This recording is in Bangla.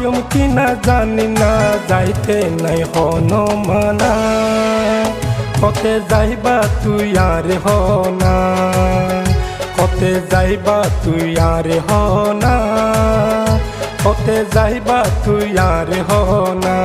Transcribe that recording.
হয়ম কিনা জানি না যাইতে নাই হনো মানা কতে যাইবা তুই আর হনা কতে যাইবা তুই আর হনা কতে যাইবা তুই আর হনা